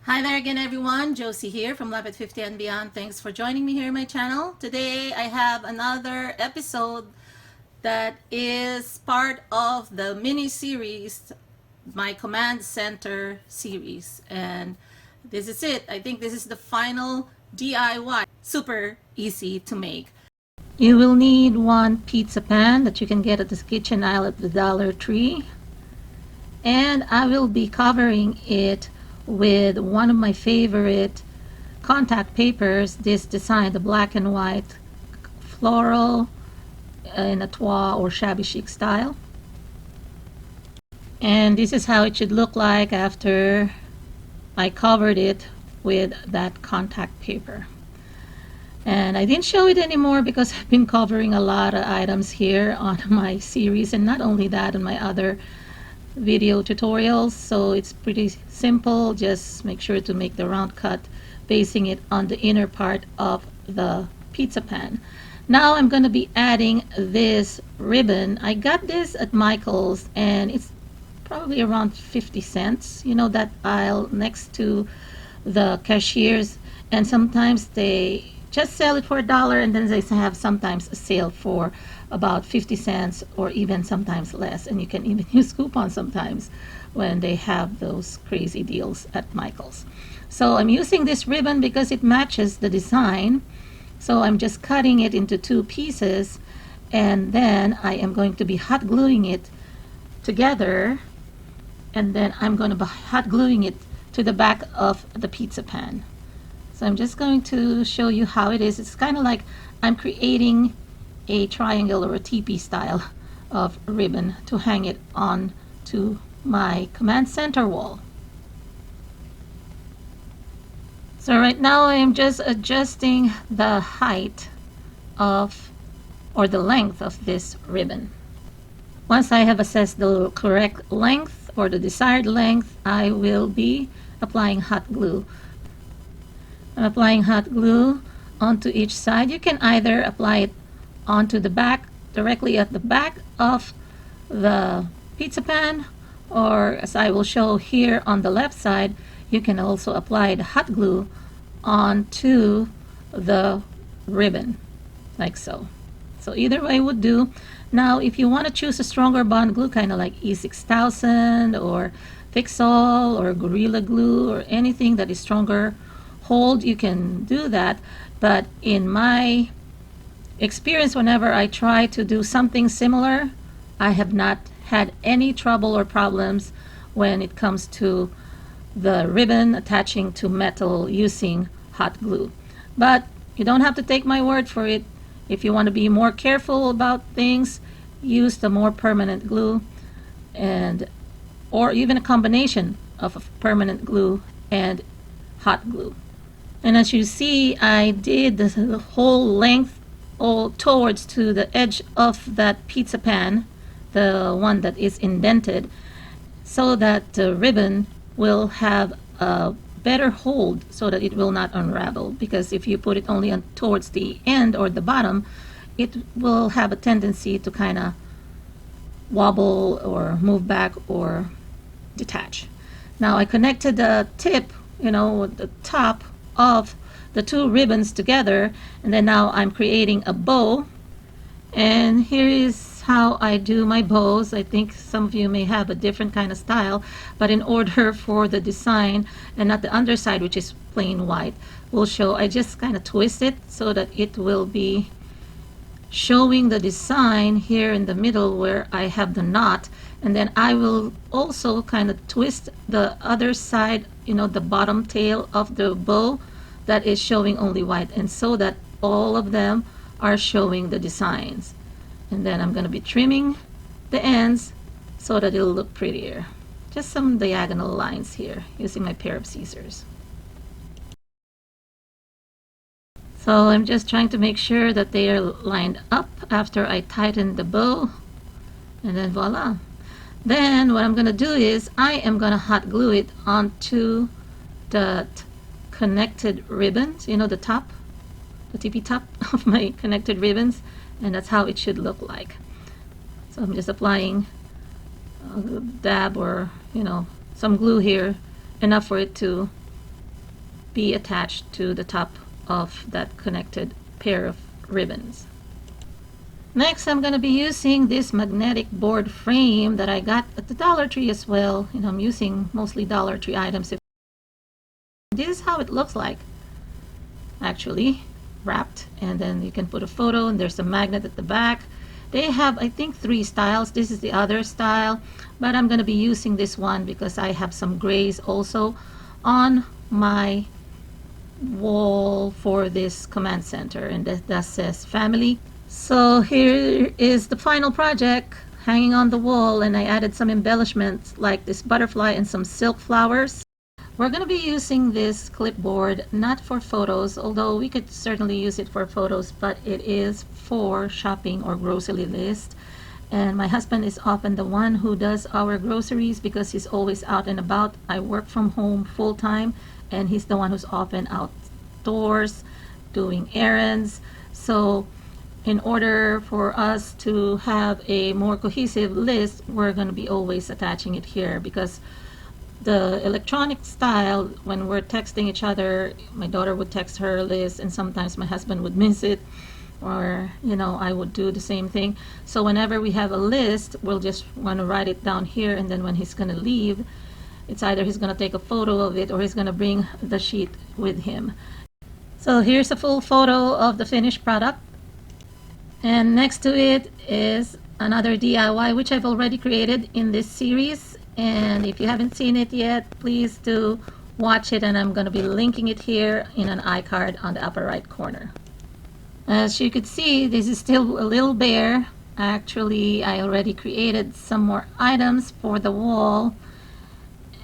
Hi there again everyone, Josie here from Love at 50 and Beyond. Thanks for joining me here in my channel. Today I have another episode that is part of the mini-series, my Command Center series. And this is it. I think this is the final DIY. Super easy to make. You will need one pizza pan that you can get at the kitchen aisle at the Dollar Tree. And I will be covering it with one of my favorite contact papers, this design, the black and white floral in a trois or shabby chic style. And this is how it should look like after I covered it with that contact paper. And I didn't show it anymore because I've been covering a lot of items here on my series, and not only that, on my other video tutorials. So it's pretty simple. Just make sure to make the round cut, basing it on the inner part of the pizza pan. Now I'm going to be adding this ribbon. I got this at Michael's and it's probably around 50 cents, you know, that aisle next to the cashiers, and sometimes they just sell it for $1, and then they have sometimes a sale for about 50 cents or even sometimes less, and you can even use coupons sometimes when they have those crazy deals at Michael's. So I'm using this ribbon because it matches the design. So I'm just cutting it into two pieces, and then I am going to be hot gluing it together, and then I'm going to be hot gluing it to the back of the pizza pan. So I'm just going to show you how it is. It's kind of like I'm creating a triangle or a teepee style of ribbon to hang it on to my command center wall. So right now I am just adjusting the height of, or the length of this ribbon. Once I have assessed the correct length or the desired length, I will be applying hot glue. I'm applying hot glue onto each side. You can either apply it onto the back, directly at the back of the pizza pan, or as I will show here on the left side, you can also apply the hot glue onto the ribbon, like so. So either way would do. Now if you want to choose a stronger bond glue, kind of like E6000 or Fix-All or Gorilla Glue or anything that is stronger hold, you can do that. But in my experience, whenever I try to do something similar, I have not had any trouble or problems when it comes to the ribbon attaching to metal using hot glue. But you don't have to take my word for it. If you want to be more careful about things, use the more permanent glue, and or even a combination of a permanent glue and hot glue. And as you see, I did the whole length all towards to the edge of that pizza pan, the one that is indented, so that the ribbon will have a better hold so that it will not unravel. Because if you put it only on towards the end or the bottom, it will have a tendency to kind of wobble or move back or detach. Now I connected the tip, you know, the top of the two ribbons together, and then now I'm creating a bow. And here is how I do my bows. I think some of you may have a different kind of style, but in order for the design and not the underside, which is plain white, will show, I just kind of twist it so that it will be showing the design here in the middle where I have the knot. And then I will also kind of twist the other side, you know, the bottom tail of the bow that is showing only white, and so that all of them are showing the designs. And then I'm going to be trimming the ends so that it'll look prettier. Just some diagonal lines here using my pair of scissors. So I'm just trying to make sure that they are lined up after I tighten the bow, and then voila. Then what I'm going to do is I am going to hot glue it onto the connected ribbons, you know, the top, the tippy top of my connected ribbons, and that's how it should look like. So I'm just applying a dab or, you know, some glue here, enough for it to be attached to the top of that connected pair of ribbons. Next, I'm going to be using this magnetic board frame that I got at the Dollar Tree as well. I'm using mostly Dollar Tree items. This is how it looks like, actually, wrapped. And then you can put a photo, and there's a magnet at the back. They have, I think, 3 styles. This is the other style, but I'm going to be using this one because I have some grays also on my wall for this command center, and that says family. So here is the final project hanging on the wall, and I added some embellishments like this butterfly and some silk flowers. We're going to be using this clipboard not for photos, although we could certainly use it for photos, but it is for shopping or grocery list. And my husband is often the one who does our groceries because he's always out and about. I work from home full time, and he's the one who's often outdoors doing errands. So in order for us to have a more cohesive list, we're going to be always attaching it here, because the electronic style, when we're texting each other, my daughter would text her list and sometimes my husband would miss it, or I would do the same thing. So whenever we have a list, we'll just want to write it down here, and then when he's going to leave, it's either he's going to take a photo of it or he's going to bring the sheet with him. So here's a full photo of the finished product, and next to it is another DIY which I've already created in this series. And if you haven't seen it yet, please do watch it, and I'm going to be linking it here in an iCard on the upper right corner. As you could see, this is still a little bare. Actually, I already created some more items for the wall,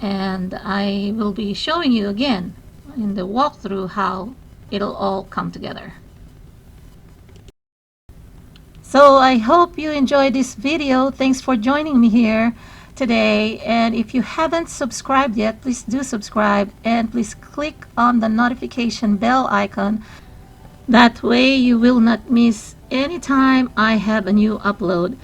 and I will be showing you again in the walkthrough how it'll all come together. So I hope you enjoyed this video. Thanks for joining me here today, and if you haven't subscribed yet, please do subscribe, and please click on the notification bell icon. That way you will not miss any time I have a new upload.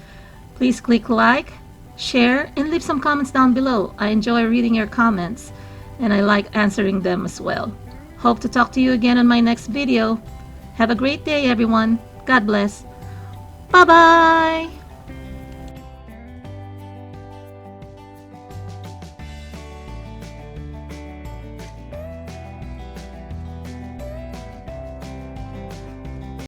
Please click like, share, and leave some comments down below. I enjoy reading your comments, and I like answering them as well. Hope to talk to you again on my next video. Have a great day, everyone. God bless. Bye bye.